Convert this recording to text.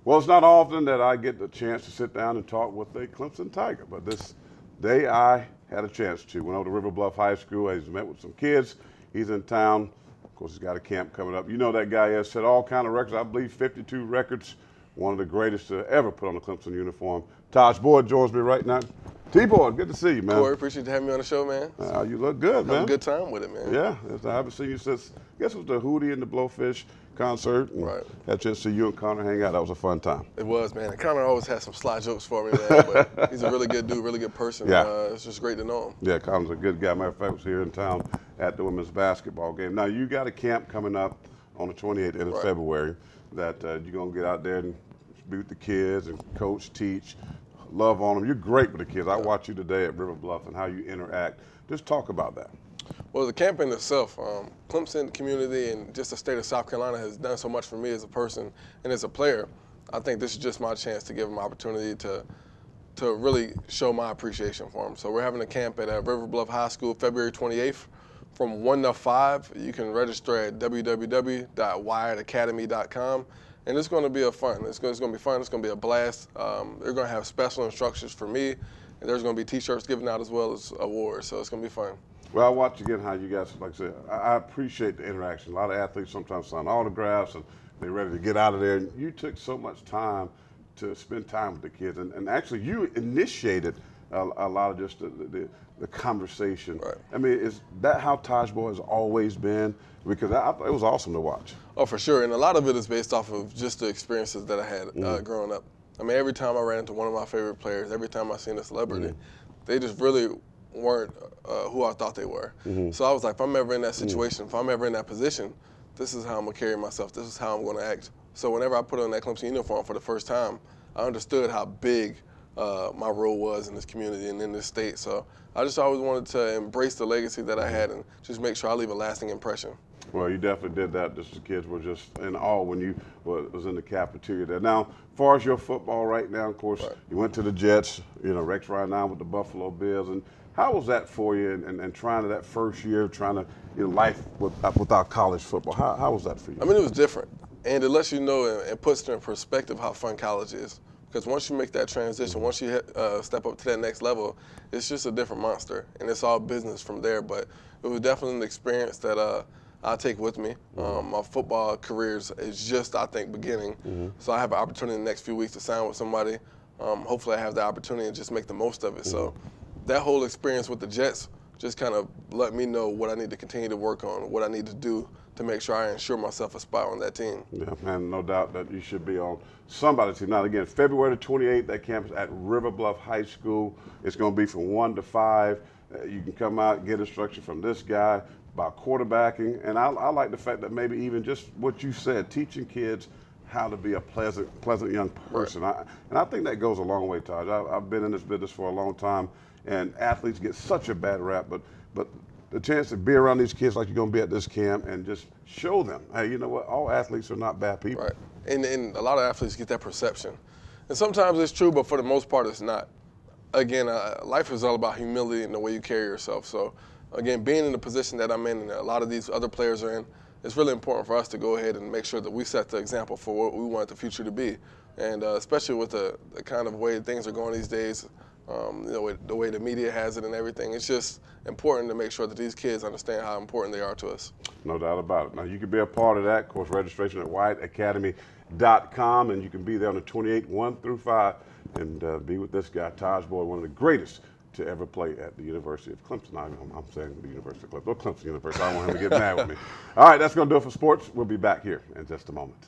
Well, it's not often that I get the chance to sit down and talk with a Clemson Tiger, but this day I had a chance to. Went over to River Bluff High School. He's met with some kids. He's in town. Of course, he's got a camp coming up. You know that guy has set all kind of records. I believe 52 records. One of the greatest to ever put on a Clemson uniform. Tajh Boyd joins me right now. T-Boy, good to see you, man. Corey, appreciate you having me on the show, man. You look good, man. Have a good time with it, man. Yeah, I haven't seen you since, I guess it was the Hootie and the Blowfish concert. Right. Had a chance to see you and Connor hang out. That was a fun time. It was, man. And Connor always has some sly jokes for me, man. But he's a really good dude, really good person. Yeah. It's just great to know him. Yeah, Connor's a good guy. Matter of fact, was here in town at the women's basketball game. Now, you got a camp coming up on the 28th of February that you're going to get out there and be with the kids and coach, teach, love on them. You're great with the kids. I watched you today at River Bluff and how you interact. Just talk about that. Well, the camp in itself, Clemson community and just the state of South Carolina has done so much for me as a person and as a player. I think this is just my chance to give them an opportunity to really show my appreciation for them. So we're having a camp at River Bluff High School February 28th from 1 to 5. You can register at www.wiredacademy.com. And it's going to be it's going to be fun. It's going to be a blast. They're going to have special instructions for me, and there's going to be T-shirts given out as well as awards. So it's going to be fun. Well, I watched again how you guys, like I said, I appreciate the interaction. A lot of athletes sometimes sign autographs and they're ready to get out of there. And you took so much time to spend time with the kids, and actually you initiated a lot of just the conversation. Right. I mean, is that how Tajh Boyd has always been? Because I thought it was awesome to watch. Oh, for sure. And a lot of it is based off of just the experiences that I had growing up. I mean, every time I ran into one of my favorite players, every time I seen a celebrity, they just really weren't who I thought they were. So I was like, if I'm ever in that situation, if I'm ever in that position, this is how I'm going to carry myself. This is how I'm going to act. So whenever I put on that Clemson uniform for the first time, I understood how big my role was in this community and in this state. So I just always wanted to embrace the legacy that I had and just make sure I leave a lasting impression. Well, you definitely did that. Just the kids were just in awe when you was in the cafeteria there. Now, as far as your football right now, of course, you went to the Jets, you know, Rex right now with the Buffalo Bills. And how was that for you and trying to that first year, trying to, you know, life without college football? How was that for you? I mean, it was different. And it lets you know and puts in perspective how fun college is. Because once you make that transition, once you step up to that next level, it's just a different monster. And it's all business from there. But it was definitely an experience that I'll take with me. My football career is just, I think, beginning. So I have an opportunity in the next few weeks to sign with somebody. Hopefully I have the opportunity to just make the most of it. So that whole experience with the Jets just kind of let me know what I need to continue to work on, what I need to do to make sure I ensure myself a spot on that team. Yeah, man, no doubt that you should be on somebody's team. Now, again, February the 28th, that campus at River Bluff High School. It's going to be from 1 to 5. You can come out and get instruction from this guy about quarterbacking. And I like the fact that maybe even just what you said, teaching kids how to be a pleasant young person. And I think that goes a long way, Taj. I've been in this business for a long time, and athletes get such a bad rap, but the chance to be around these kids like you're going to be at this camp and just show them, hey, you know what, all athletes are not bad people. Right. And a lot of athletes get that perception. And sometimes it's true, but for the most part it's not. Again, life is all about humility and the way you carry yourself. So, again, being in the position that I'm in and a lot of these other players are in, it's really important for us to go ahead and make sure that we set the example for what we want the future to be. And especially with the kind of way things are going these days, you know, the way the media has it and everything, it's just important to make sure that these kids understand how important they are to us. No doubt about it. Now, you can be a part of that. Of course, registration at WACH.com, and you can be there on the 28th, 1 through 5, and be with this guy, Tajh Boyd, one of the greatest to ever play at the University of Clemson. I'm saying the University of Clemson. Or Clemson University. I don't want him to get mad with me. All right, that's going to do it for sports. We'll be back here in just a moment.